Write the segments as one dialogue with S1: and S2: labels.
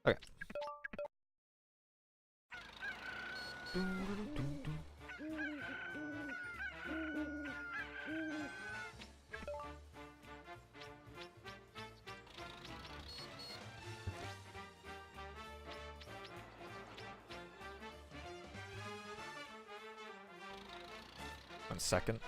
S1: Okay. 1 second.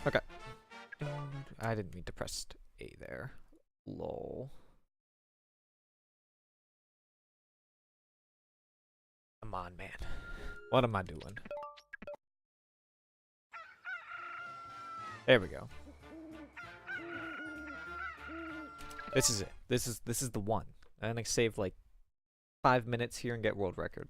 S1: Okay. I didn't mean to press A there. Lol. Come on, man. What am I doing? There we go. This is it. This is the one. I'm gonna save like 5 minutes here and get world record.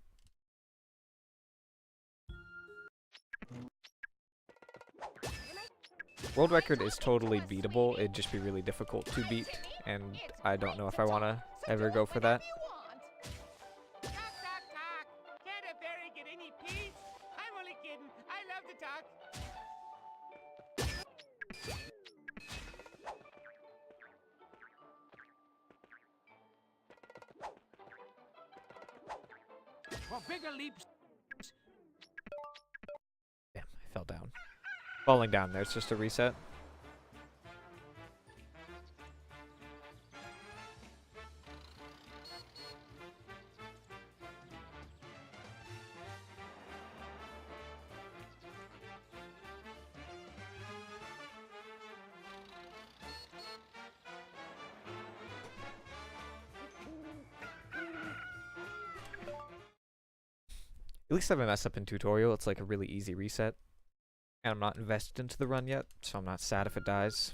S1: World record is totally beatable. It'd just be really difficult to beat, and I don't know if I want to ever go for that.
S2: For bigger leaps.
S1: Damn, I fell down. Falling down there, it's just a reset. At least if I mess up in tutorial, it's like a really easy reset. And I'm not invested into the run yet, so I'm not sad if it dies.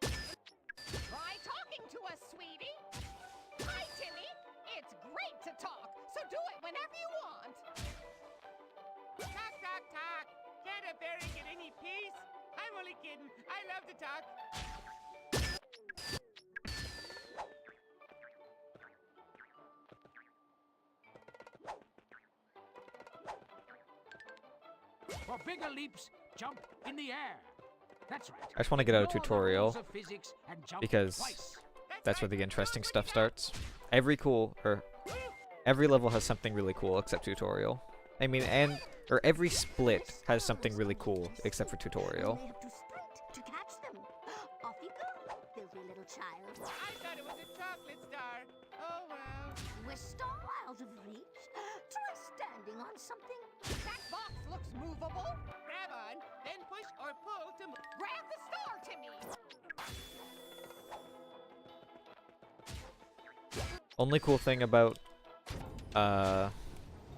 S3: Try talking to us, sweetie. Hi, Timmy. It's great to talk, so do it whenever you want.
S2: Talk, talk, talk. Can't a fairy get any peace? I'm only kidding. I love to talk. For bigger leaps, jump in the air. That's right.
S1: I just want to get out of tutorial because
S2: twice.
S1: that's where the interesting stuff starts. Every level has something really cool except tutorial. I mean, or every split has something really cool except for tutorial.
S4: You may have to sprint to catch them. Off you go, filthy little child.
S2: I thought it was a chocolate star. Oh well.
S4: Wish out of reach. Try standing on something.
S3: That box looks movable.
S2: Grab on, then push or pull to move.
S3: Grab the star, Timmy.
S1: Only cool thing about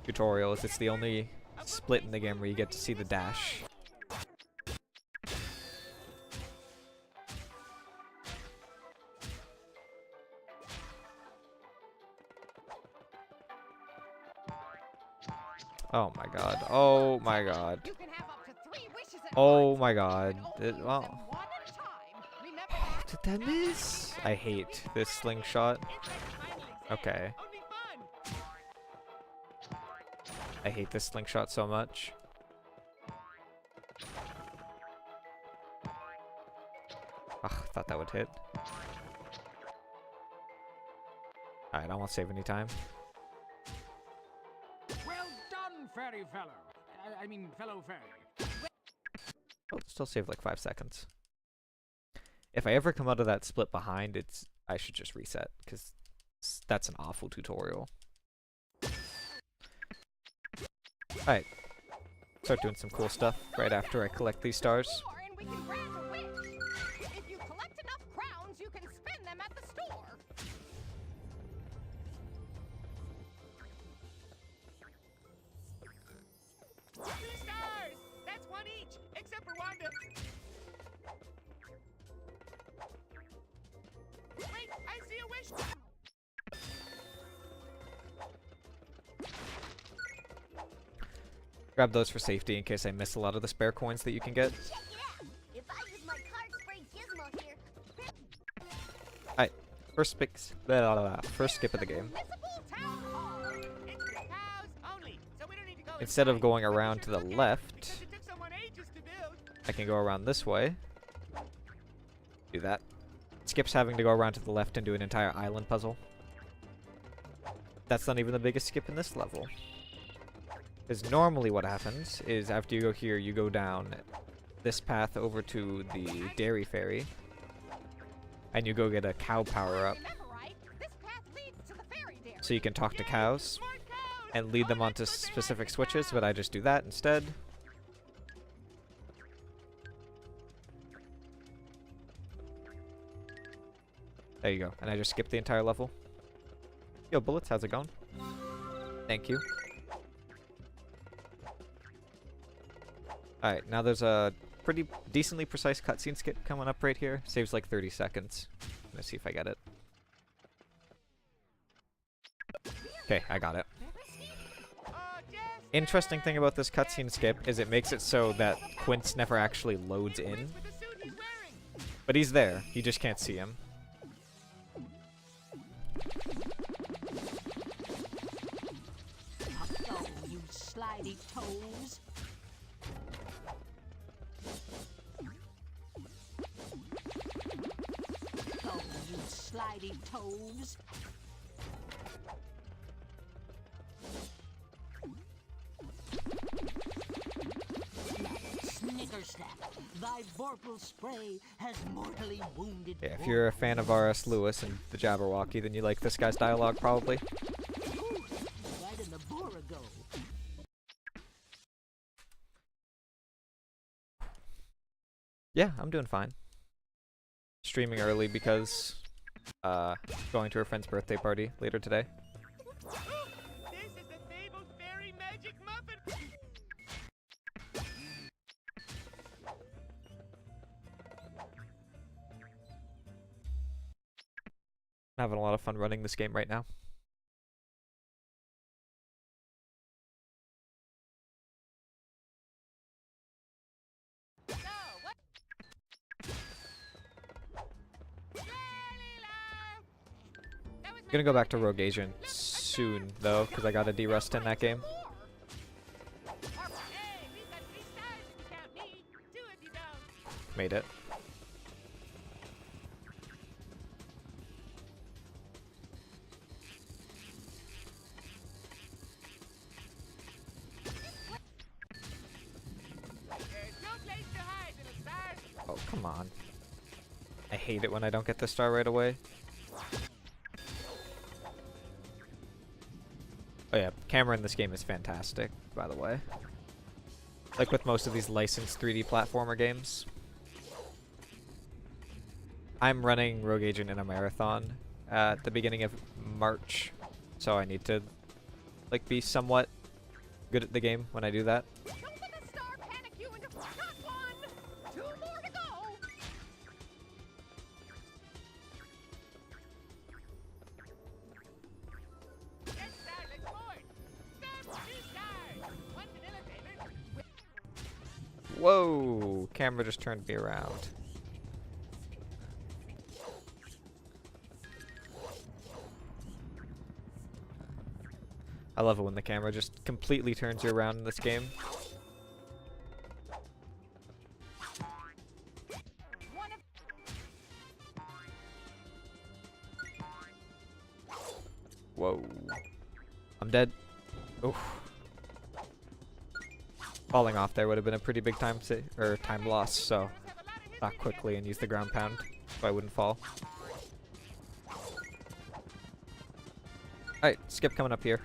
S1: tutorial is it's the only split in the game where you get to see the dash. Oh my god. Oh my god.
S3: You can have up to 3 wishes at
S1: Oh
S3: once.
S1: my god.
S3: And only use
S1: Well,
S3: them one at a time. Remember that?
S1: did that miss? I hate this slingshot.
S2: It's like a final exam.
S1: Okay.
S2: Only fun.
S1: I hate this slingshot so much. Ugh, thought that would hit. Alright, I won't save any time.
S2: Well done, fairy fellow. I mean, fellow fairy.
S1: Oh, still save like 5 seconds. If I ever come out of that split behind, I should just reset, because that's an awful tutorial. Alright. Start doing some cool stuff right after I collect these stars.
S3: Store and we can grant a wish. If you collect enough crowns, you can spend them at the store.
S1: Grab those for safety in case I miss a lot of the spare coins that you can get.
S4: Check it out. If I use my card spray gizmo here,
S1: Alright, first skip of the game.
S3: Municipal Town Hall.
S2: It's for cows only, so we don't need to go
S1: Instead of
S2: inside.
S1: going
S2: But we
S1: around to
S2: sure
S1: the
S2: look at it,
S1: left,
S2: because it took someone ages to build.
S1: I can go around this way. Do that. Skip's having to go around to the left and do an entire island puzzle. That's not even the biggest skip in this level. Because normally what happens is after you go here, you go down this path over to the dairy ferry. And you go get a cow power up.
S3: Remember right, this path leads to the fairy dairy.
S1: So you can talk to cows
S2: More cows!
S1: and lead them
S2: Oh,
S1: onto
S2: look at
S1: specific
S2: the
S1: switches,
S2: cows!
S1: but I just do that instead. There you go. And I just skipped the entire level. Yo, Bullets, how's it going? Thank you. Alright, now there's a pretty decently precise cutscene skip coming up right here. Saves like 30 seconds. I'm gonna see if I get it. Okay, I got it.
S2: Oh, just
S1: Interesting thing about this cutscene skip is it makes it so that Quince never actually loads in.
S2: with the suit he's wearing.
S1: But he's there. You just can't see him.
S3: Oh, you slidey toes. Oh, you slidey toes. Snickersnap, thy vorpal spray has mortally wounded.
S1: Yeah, if you're a fan of R.S. Lewis and the Jabberwocky, then you like this guy's dialogue probably.
S3: Ooh, right in the Borogo.
S1: Yeah, I'm doing fine. Streaming early because going to a friend's birthday party later today.
S2: This is the fabled fairy magic muffin.
S1: I'm having a lot of fun running this game right now.
S2: So, what? That was my
S1: Gonna go back to Rogue Agent soon though, because I got a D-Rust in that game.
S2: Hey, we've got 3 stars if you count me. 2 if you don't.
S1: Made it.
S2: There's no place to hide, little stars.
S1: Oh, come on. I hate it when I don't get the star right away. Oh yeah, camera in this game is fantastic, by the way. Like with most of these licensed 3D platformer games. I'm running Rogue Agent in a marathon at the beginning of March, so I need to like be somewhat good at the game when I do that.
S3: Don't let the star panic you into got one. 2 more to go.
S2: Get stars explored. Stars, 2 stars. 1 vanilla favorite.
S1: Whoa! Camera just turned me around. I love it when the camera just completely turns you around in this game.
S3: One of
S1: Whoa. I'm dead. Oof. Falling off there would have been a pretty big time loss, so back quickly and use the ground pound so I wouldn't fall. Alright, skip coming up here.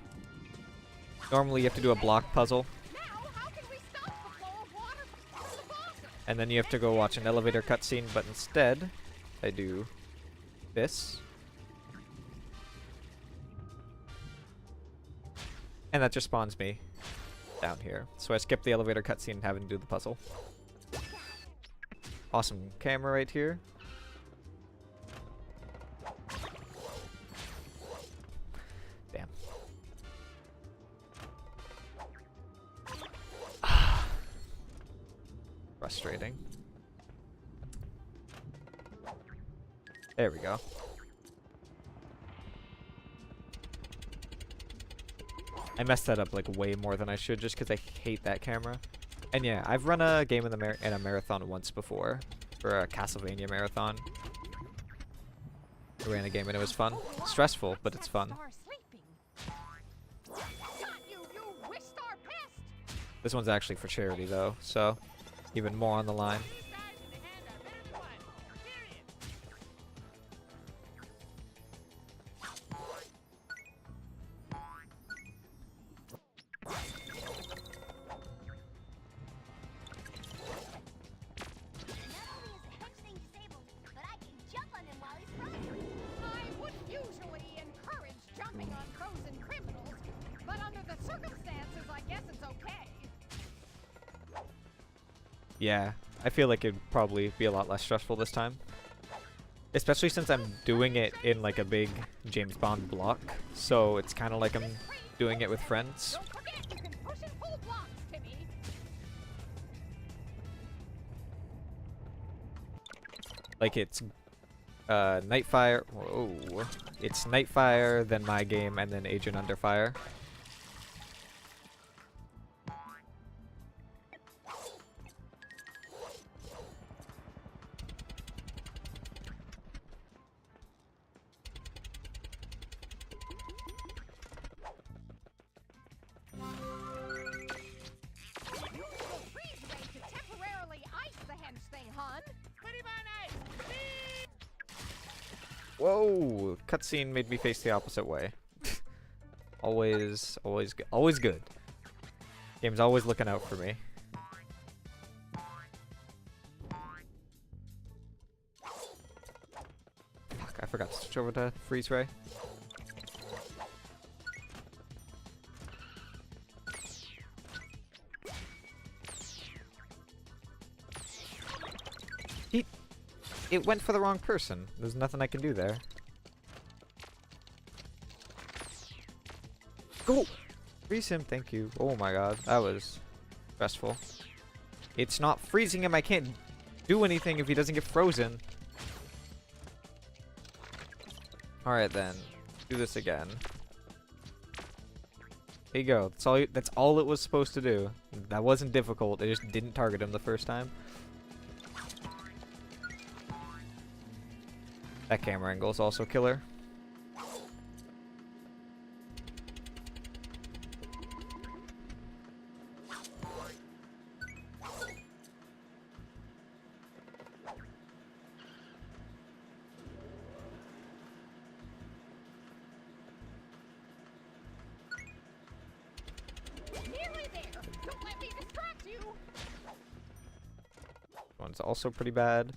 S1: Normally you have to do a block puzzle,
S3: now, how can we stop the flow of water from the bottom?
S1: and then you have to go watch an elevator cutscene, but instead, I do this. And that just spawns me down here. So I skip the elevator cutscene and having to do the puzzle. Awesome camera right here. frustrating. There we go. I messed that up like way more than I should just because I hate that camera. And yeah, I've run a game in a marathon once before for a Castlevania marathon. I ran a game and it was fun. Stressful, but it's fun. This one's actually for charity though, so even more on the line. Yeah, I feel like it'd probably be a lot less stressful this time. Especially since I'm doing it in like a big James Bond block, so it's kind of like I'm doing it with friends. Like it's Nightfire. Whoa. It's Nightfire, then my game, and then Agent Under Fire. Whoa! Cutscene made me face the opposite way. always good. Game's always looking out for me. Fuck, I forgot to switch over to freeze ray. It went for the wrong person. There's nothing I can do there. Go! Freeze him, thank you. Oh my god, that was stressful. It's not freezing him, I can't do anything if he doesn't get frozen. Alright then, do this again. There you go, that's all it was supposed to do. That wasn't difficult, it just didn't target him the first time. That camera angle is also killer.
S3: Nearly there. Don't let me distract you.
S1: One's also pretty bad.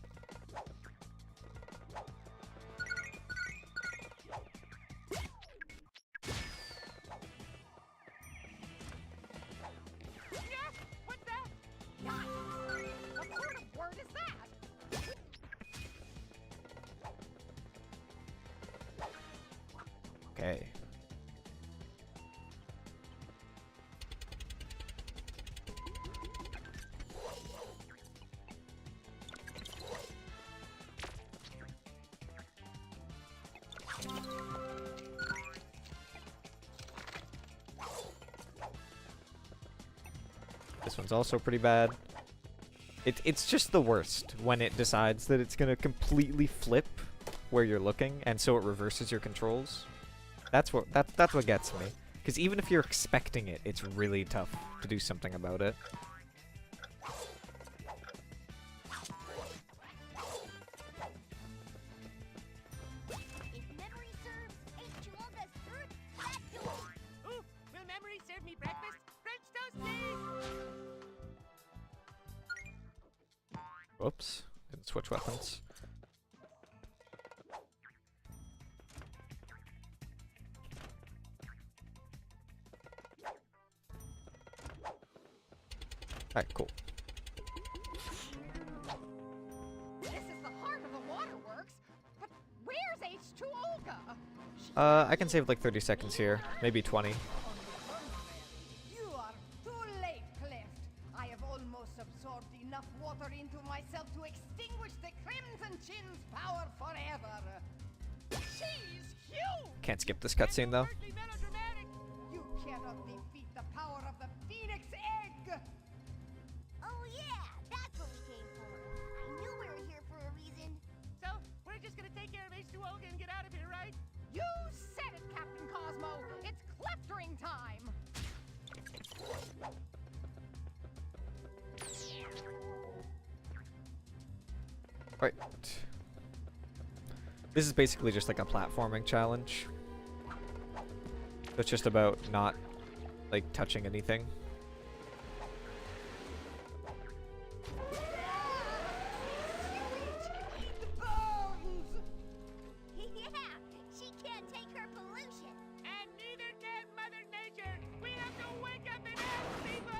S1: Okay. This one's also pretty bad. It's just the worst when it decides that it's gonna completely flip where you're looking, and so it reverses your controls. That's what gets me. Because even if you're expecting it, it's really tough to do something about it.
S4: If memory serves, H2O does third, back to
S2: Ooh, will memory serve me breakfast? French toast, please!
S1: Whoops. Didn't switch weapons. Alright, cool.
S3: This is the heart of the waterworks, but where's H2Olga?
S1: I can save like 30 seconds here. Maybe 20.
S3: You are too late, Cleft. I have almost absorbed enough water water into myself to extinguish the Crimson Chin's power forever. She's huge!
S1: Can't skip this cutscene though.
S2: Overtly melodramatic.
S3: You cannot defeat the power of the Phoenix Egg!
S4: Oh yeah, that's what we came for. I knew we were here for a reason.
S2: So, we're just gonna take care of H2O and get out of here, right?
S3: You said it, Captain Cosmo! It's cleftering time!
S1: Right. This is basically just like a platforming challenge. It's just about not, like, touching anything.
S4: Yeah, she can't take her pollution.
S2: And neither can Mother Nature. We have to wake up and act, people.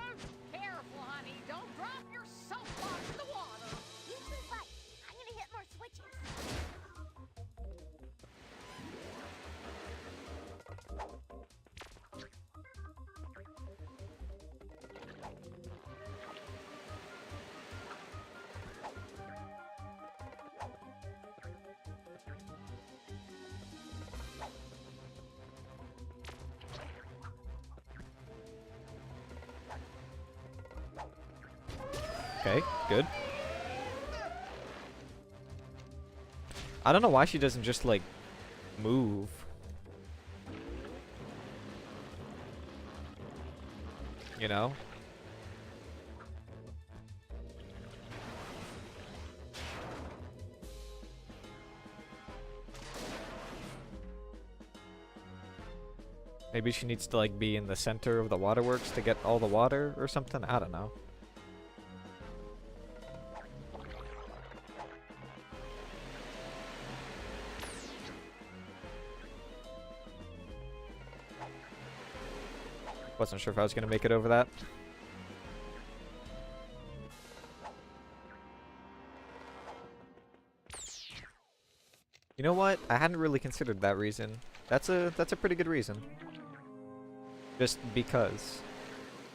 S3: Careful, honey. Don't drop your soapbox in the water.
S4: You two fight. I'm gonna hit more switches.
S1: Okay, good. I don't know why she doesn't just, like, move. You know? Maybe she needs to, like, be in the center of the waterworks to get all the water or something? I don't know. Wasn't sure if I was going to make it over that. You know what? I hadn't really considered that reason. That's a pretty good reason. Just because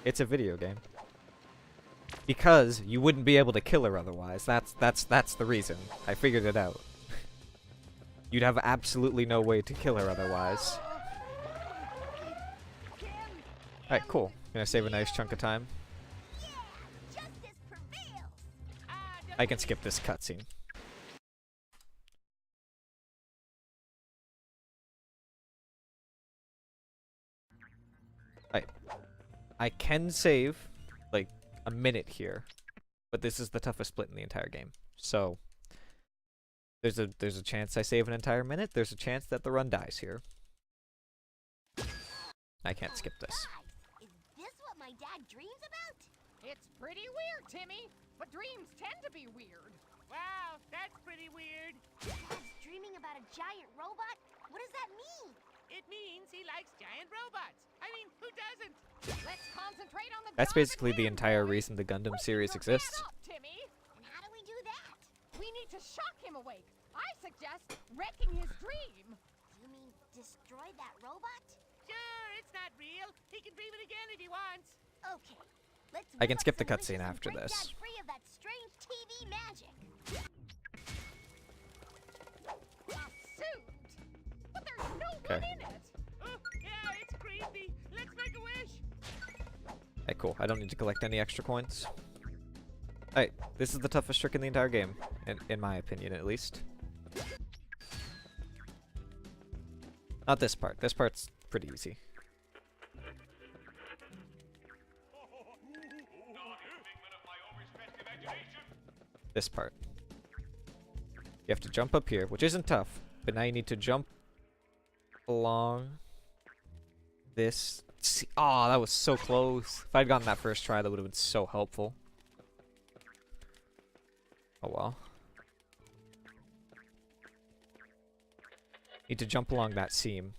S1: it's a video game. Because you wouldn't be able to kill her otherwise. That's the reason. I figured it out. You'd have absolutely no way to kill her otherwise. Alright, cool. Gonna save a nice chunk of time.
S4: Yeah, justice prevails.
S1: I can skip this cutscene. I can save, like, a minute here, but this is the toughest split in the entire game. So, there's a chance I save an entire minute. There's a chance that the run dies here. I can't skip this.
S4: Guys, is this what my dad dreams about?
S3: It's pretty weird, Timmy, but dreams tend to be weird.
S2: Wow, that's pretty weird.
S4: Dad's dreaming about a giant robot? What does that mean?
S2: It means he likes giant robots. I mean, who doesn't?
S3: Let's concentrate on the
S1: That's
S3: job at
S1: basically the
S3: hand,
S1: entire
S3: boys.
S1: reason the Gundam
S3: Wake
S1: series
S3: your
S1: exists.
S3: man up, Timmy.
S4: And how do we do that?
S3: We need to shock him awake. I suggest wrecking his dream.
S4: Do you mean destroy that robot?
S2: Sure, it's not real. He can dream it again if he wants.
S4: Okay, let's
S1: I can
S4: whip up
S1: skip the
S4: some
S1: cutscene
S4: wishes and
S1: after
S4: break
S1: this.
S4: Dad free of that strange TV magic.
S3: A suit. But there's no
S1: Okay.
S3: one in it.
S2: Oh, yeah, it's creepy. Let's make a wish.
S1: Alright, cool. I don't need to collect any extra coins. Alright, this is the toughest trick in the entire game, in my opinion at least. Not this part. This part's pretty easy. This part. You have to jump up here, which isn't tough, but now you need to jump along this. Oh, that was so close. If I'd gotten that first try, that would have been so helpful. Oh well. Need to jump along that seam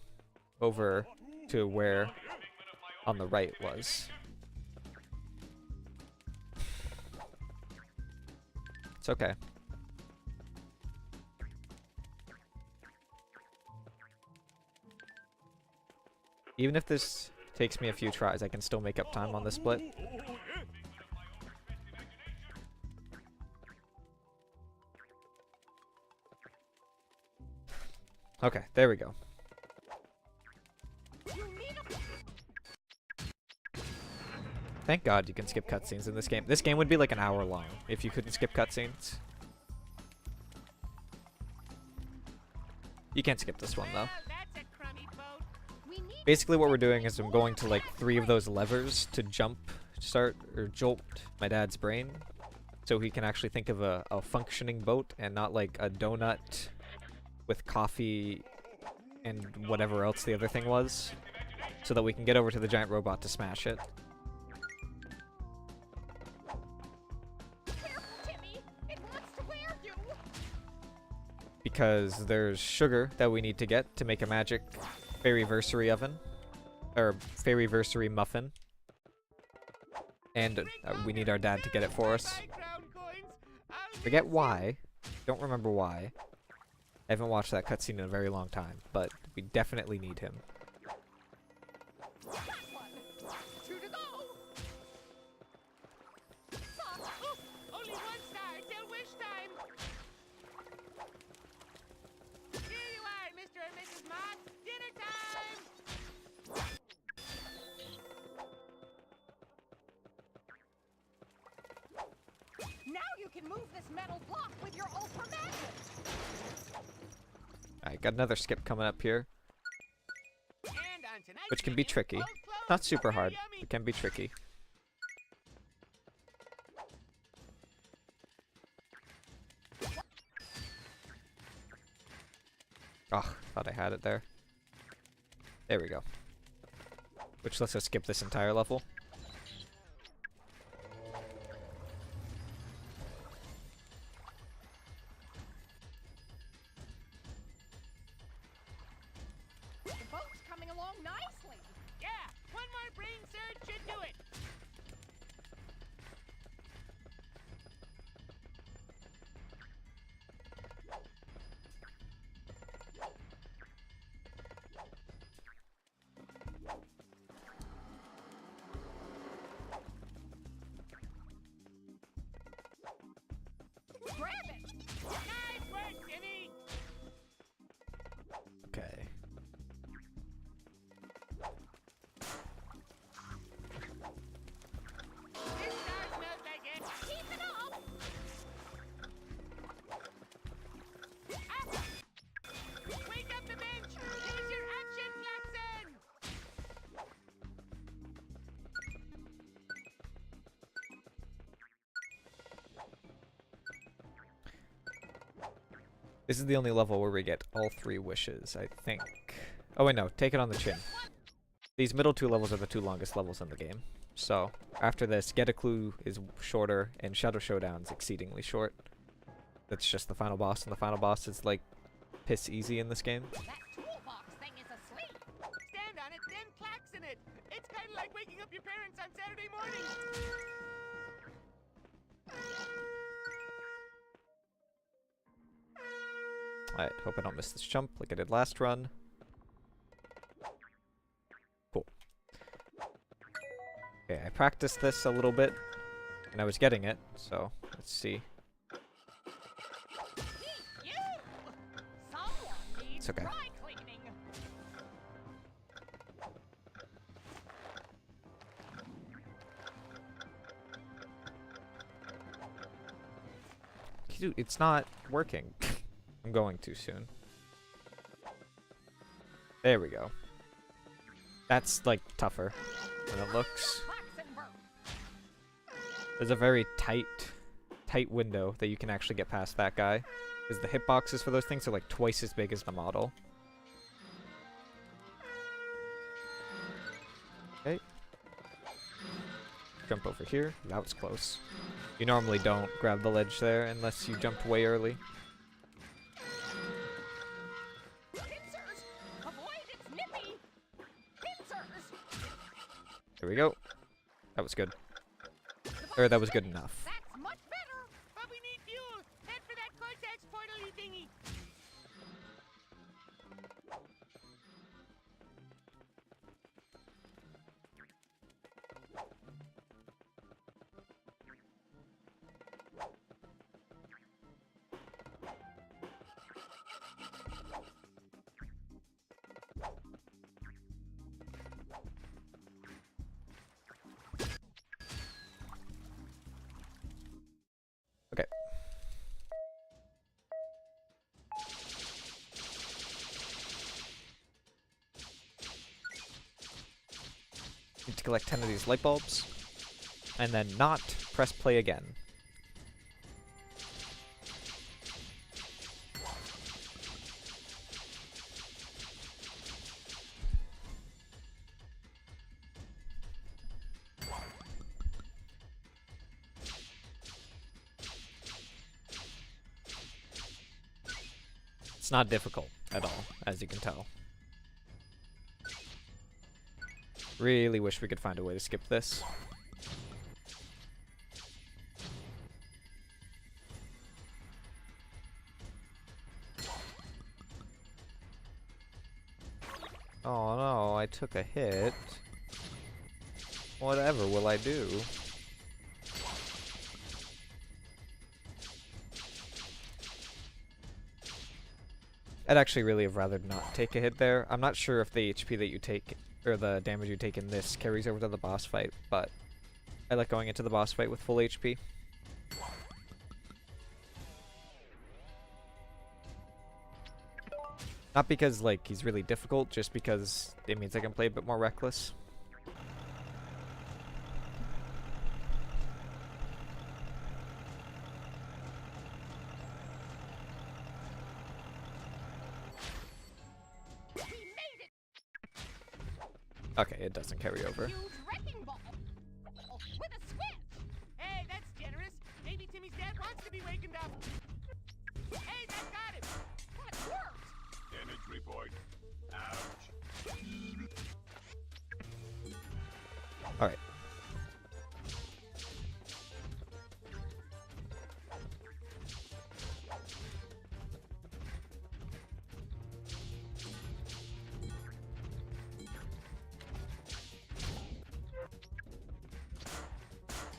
S1: over to where on the right was. It's okay. Even if this takes me a few tries, I can still make up time on this split. Okay, there we go.
S3: You need a
S1: Thank God you can skip cutscenes in this game. This game would be like an hour long if you couldn't skip cutscenes. You can't skip this one though.
S2: Well, that's a crummy boat.
S3: we need
S1: Basically what we're doing is I'm going to like 3 of those levers to jump, start, or jolt my dad's brain so he can actually think of a functioning boat and not like a donut with coffee and whatever else the other thing was, so that we can get over to the giant robot to smash it.
S3: careful, Timmy. It wants to wear you.
S1: Because there's sugar that we need to get to make a magic fairyversary oven, or fairyversary muffin, and we need our dad to get it for us.
S2: My crown coins. I'll
S1: Forget
S2: miss
S1: why. Don't remember why. I haven't watched that cutscene in a very long time, but we definitely need him.
S3: Got one. 2 to go. Sock.
S2: you. Only 1 star till wish time. Here you are, Mr. and Mrs. Moth. Dinner time.
S3: Now you can move this metal block with your ultra magnet.
S1: Alright, got another skip coming up here,
S2: And on tonight's
S1: which can be
S2: menu,
S1: tricky.
S2: cold clothes
S1: Not super
S2: are
S1: hard,
S2: yummy.
S1: it can be tricky. Oh, thought I had it there. There we go. Which lets us skip this entire level.
S3: The boat's coming along nicely.
S2: Yeah, 1 more brain surge should do it.
S3: Grab it.
S2: Nice work, Jimmy.
S1: Okay.
S2: This star smells like it.
S3: Keep it up.
S2: Up. Wake up the bench. Use your action, Klaxon.
S1: This is the only level where we get all 3 wishes, I think. Oh wait, no, take it on the chin. These middle 2 levels are the 2 longest levels in the game. So, after this, Get a Clue is shorter, and Shadow Showdown's exceedingly short. That's just the final boss, and the final boss is like piss easy in this game.
S3: That toolbox thing is asleep.
S2: Stand on it, then klaxon it. It's kind of like waking up your parents on Saturday morning.
S1: Alright, hope I don't miss this jump like I did last run. Cool. Okay, I practiced this a little bit, and I was getting it, so let's see.
S3: You. Someone needs
S1: It's okay.
S3: dry cleaning.
S1: Dude, it's not working. I'm going too soon. There we go. That's, like, tougher than it looks.
S3: Klaxonburg.
S1: There's a very tight window that you can actually get past that guy. Because the hitboxes for those things are, like, twice as big as the model. Okay. Jump over here. That was close. You normally don't grab the ledge there unless you jumped way early.
S3: Pincers. Avoid its nippy. Pincers.
S1: There we go. That was good. Or that was good enough.
S3: That's much better.
S2: But we need fuel. Head for that cortex portal-y thingy.
S1: Need to collect 10 of these light bulbs. And then not press play again. It's not difficult at all, as you can tell. Really wish we could find a way to skip this. Oh no, I took a hit. Whatever will I do? I'd actually really have rather not take a hit there. I'm not sure if the HP that you take, or the damage you take in this, carries over to the boss fight, but I like going into the boss fight with full HP. Not because, like, he's really difficult, just because it means I can play a bit more reckless. Okay, it doesn't carry over.
S3: Huge wrecking ball with a switch.
S2: Hey, that's generous. Maybe Timmy's dad wants to be wakened up. Hey, that got him.
S3: That worked.
S5: Damage report. Ouch.
S1: Alright.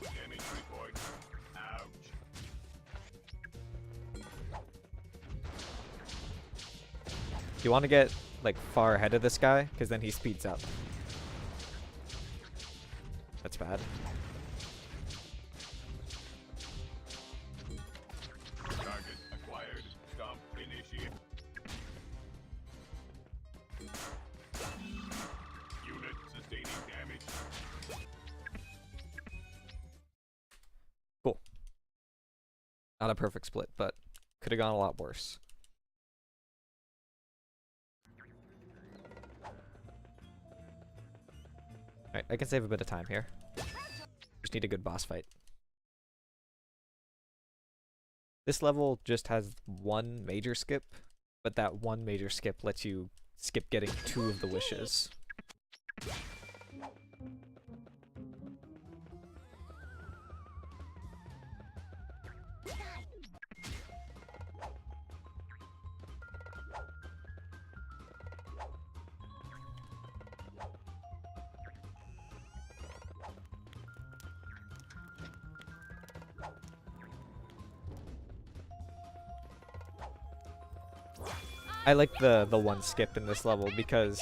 S5: Damage report. Ouch.
S1: You want to get, like, far ahead of this guy, because then he speeds up. That's bad.
S5: Target acquired. Stomp initiate. Unit sustaining damage.
S1: Cool. Not a perfect split, but could have gone a lot worse. Alright, I can save a bit of time here. Just need a good boss fight. This level just has one major skip, but that one major skip lets you skip getting 2 of the wishes. I like the one skip in this level because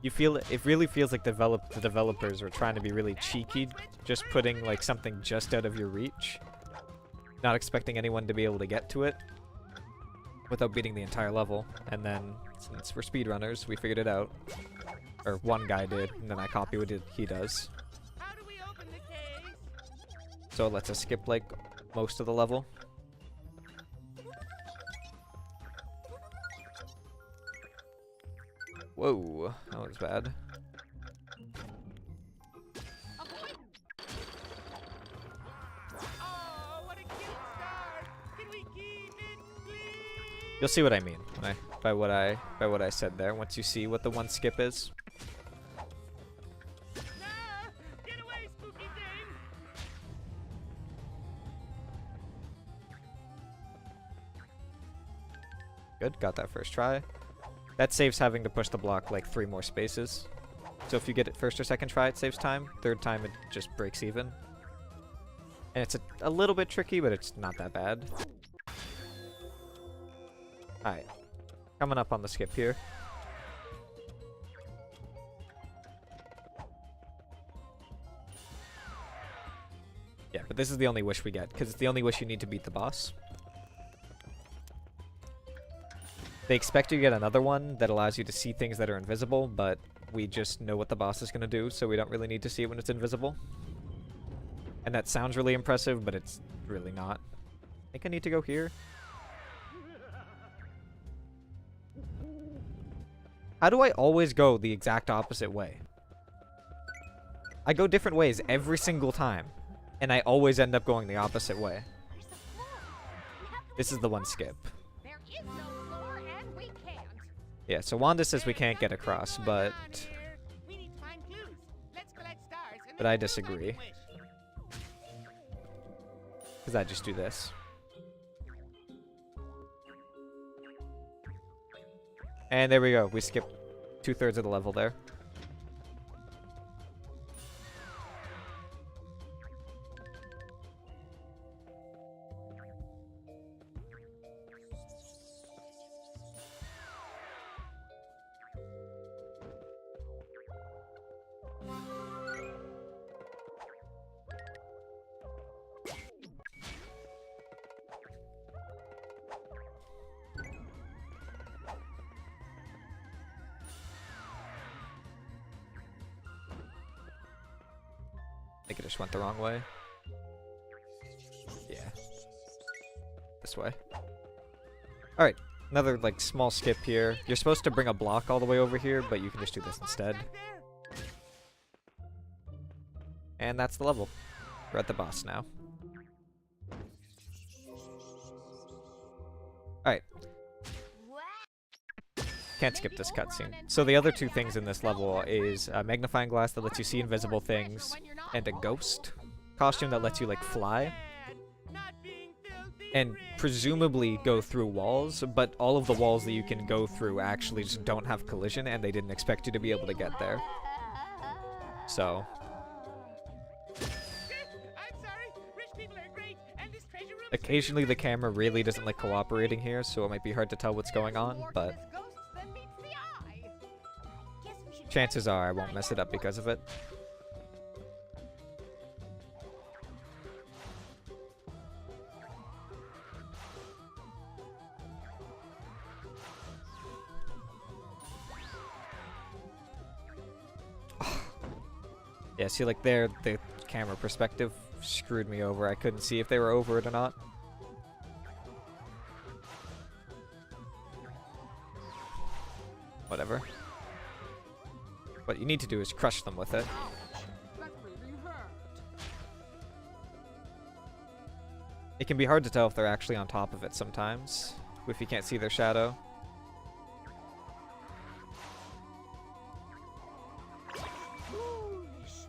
S1: you feel it really feels like the developers were trying to be really cheeky, just putting like something just out of your reach, not expecting anyone to be able to get to it without beating the entire level. And then since we're speedrunners, we figured it out, or one guy did, and then I copy what he does.
S2: How do we open the case?
S1: So it lets us skip like most of the level. Whoa, that was bad.
S2: Oh, what a cute star. Can we keep it, please?
S1: You'll see what I mean when by what I said there once you see what the one skip is.
S2: No! Get away, spooky thing!
S1: Good, got that first try. That saves having to push the block like 3 more spaces. So if you get it first or second try, it saves time. Third time, it just breaks even. And it's a little bit tricky, but it's not that bad. Alright. Coming up on the skip here. Yeah, but this is the only wish we get, because it's the only wish you need to beat the boss. They expect you to get another one that allows you to see things that are invisible, but we just know what the boss is going to do, so we don't really need to see it when it's invisible. And that sounds really impressive, but it's really not. I think I need to go here. How do I always go the exact opposite way? I go different ways every single time, and I always end up going the opposite way.
S4: There's the floor. We have to
S1: This is the one skip.
S3: There is no floor, and we can't.
S1: Yeah, so Wanda says we can't get across, but
S2: We need to find clues. Let's collect stars. And
S1: But
S2: then
S1: I
S2: we'll
S1: disagree.
S2: find a wish.
S1: because I just do this. And there we go. We skipped 2/3 of the level there. I think it just went the wrong way. Yeah. This way. Alright, another like small skip here. You're supposed to bring a block all the way over here, but you can just do this instead.
S2: Back there.
S1: And that's the level. We're at the boss now. Alright,
S4: What?
S1: can't skip this cutscene. So the other two things in this level is a magnifying glass that lets you see invisible things, and a ghost costume that lets you like fly
S2: Not being filthy
S1: and
S2: rich.
S1: presumably go through walls, but all of the walls that you can go through actually just don't have collision, and they didn't expect you to be able to get there. So,
S2: I'm sorry. Rich people are great, and this treasure room.
S1: occasionally the camera really doesn't like cooperating here, so it might be hard to tell what's going on, but
S3: More to this ghost than meets the eye.
S4: Guess we should
S1: chances are I won't mess it up because of it. Yeah, see, like there, the camera perspective screwed me over. I couldn't see if they were over it or not. Whatever. What you need to do is crush them with it.
S3: That really hurt.
S1: It can be hard to tell if they're actually on top of it sometimes, if you can't see their shadow.
S3: Foolish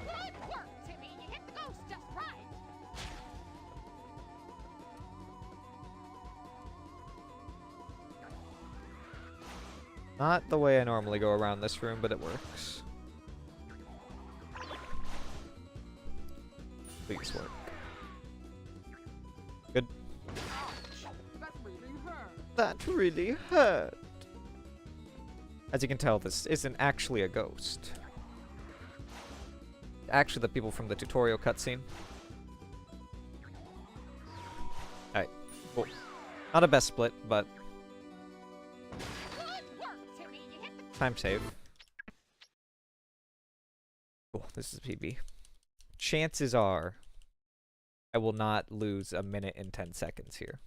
S3: Good work, Timmy. You hit the ghost just right.
S1: Not the way I normally go around this room, but it works. Please work. Good.
S3: Ouch. That really hurt.
S1: That really hurt. As you can tell, this isn't actually a ghost. Actually, the people from the tutorial cutscene. Alright, cool. Not a best split, but
S3: Good work, Timmy. You hit the
S1: time save. Cool, this is PB. Chances are I will not lose a minute and 10 seconds here.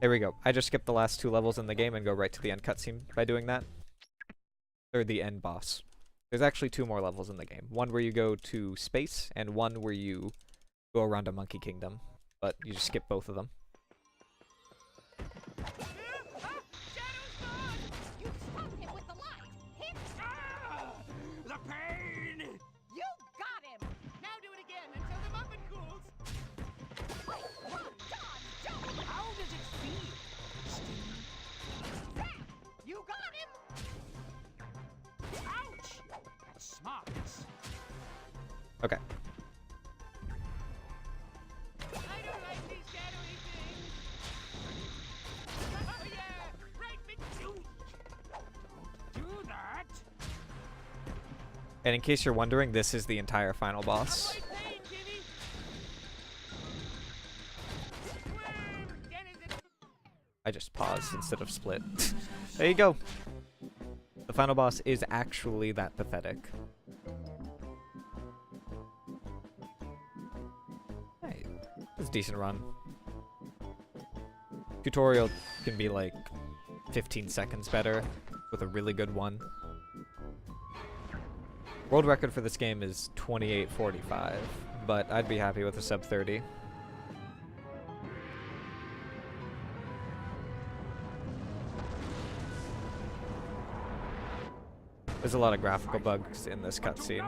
S1: There we go. I just skipped the last 2 levels in the game and go right to the end cutscene by doing that. Or the end boss. There's actually 2 more levels in the game. One where you go to space, and one where you go around a monkey kingdom. But you just skip both of them.
S3: You stunned him with the light. Hit.
S2: The pain.
S3: You got him.
S2: Now do it again until the muffin cools.
S3: Wait, run, dodge, jump.
S2: How does it feel?
S3: Zap. You got him.
S2: Ouch! That's smart.
S1: Okay.
S2: I don't like these shadowy things. Oh yeah, right between. Don't do that.
S1: And in case you're wondering, this is the entire final boss.
S2: Avoid pain, Jimmy. Squirm, denizen.
S1: I just paused instead of split. There you go. The final boss is actually that pathetic. Hey, it's a decent run. Tutorial can be like 15 seconds better with a really good one. World record for this game is 28:45, but I'd be happy with a sub 30. There's a lot of graphical bugs in this cutscene.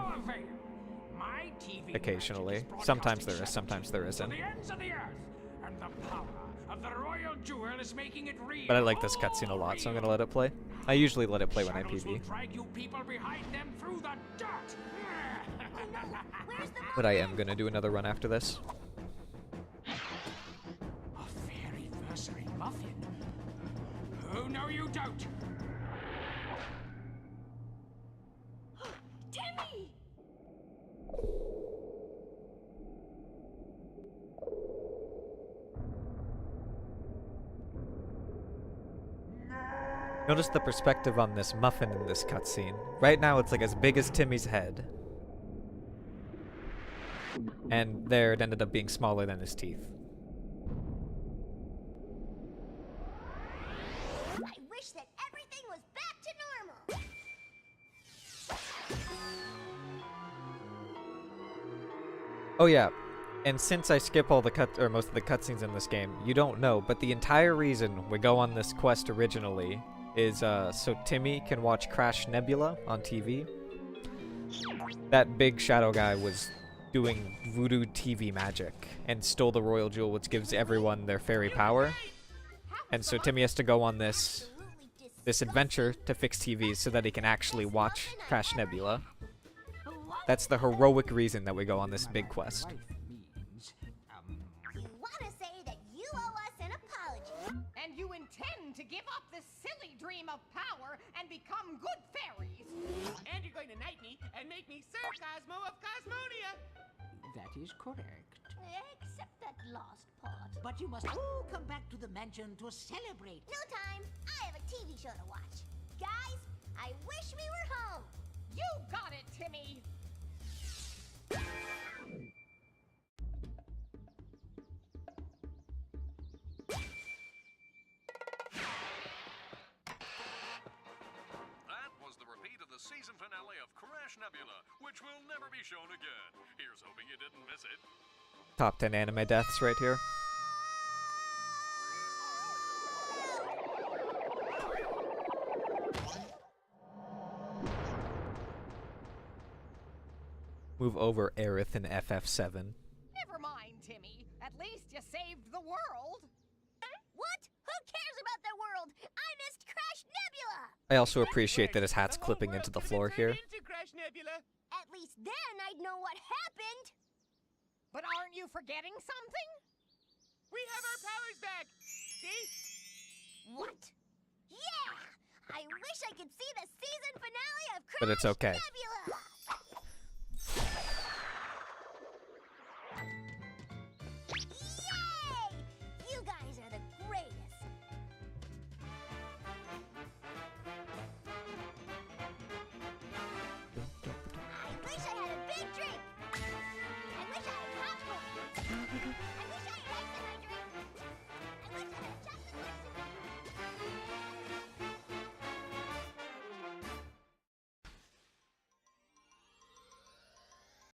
S1: Occasionally. Sometimes there is, sometimes there isn't. But I like this cutscene a lot, so I'm gonna let it play. I usually let it play when I PB. But I am gonna do another run after this.
S2: A fairy-versary muffin? Oh, no, you don't!
S3: Timmy!
S1: Notice the perspective on this muffin in this cutscene. Right now it's like as big as Timmy's head. And there it ended up being smaller than his teeth.
S4: I wish that everything was back to normal.
S1: Oh yeah, and since I skip all the most of the cutscenes in this game, you don't know, but the entire reason we go on this quest originally is so Timmy can watch Crash Nebula on TV. That big shadow guy was doing voodoo TV magic and stole the royal jewel, which gives everyone their fairy power. And so Timmy has to go on this adventure to fix TVs so that he can actually watch Crash Nebula. That's the heroic reason that we go on this big quest.
S4: You want to say that you owe us an apology.
S3: And you intend to give up this silly dream of power and become good fairies.
S2: And you're going to knight me and make me Sir Cosmo of Cosmonia.
S6: That is correct.
S4: Except that last part.
S6: But you must all come back to the mansion to celebrate.
S4: No time. I have a TV show to watch. Guys, I wish we were home.
S3: You got it, Timmy.
S7: That was the repeat of the season finale of Crash Nebula, which will never be shown again. Here's hoping you didn't miss it.
S1: Top 10 anime deaths right here. Move over, Aerith in FF7.
S3: Never mind, Timmy. At least you saved the world.
S4: What? Who cares about the world? I missed Crash Nebula.
S1: I also appreciate that his hat's clipping into the floor here.
S2: Into Crash Nebula.
S4: At least then I'd know what happened.
S3: But aren't you forgetting something?
S2: We have our powers back. See?
S4: What? Yeah! I wish I could see the season finale of Crash
S1: But it's okay.
S4: Nebula.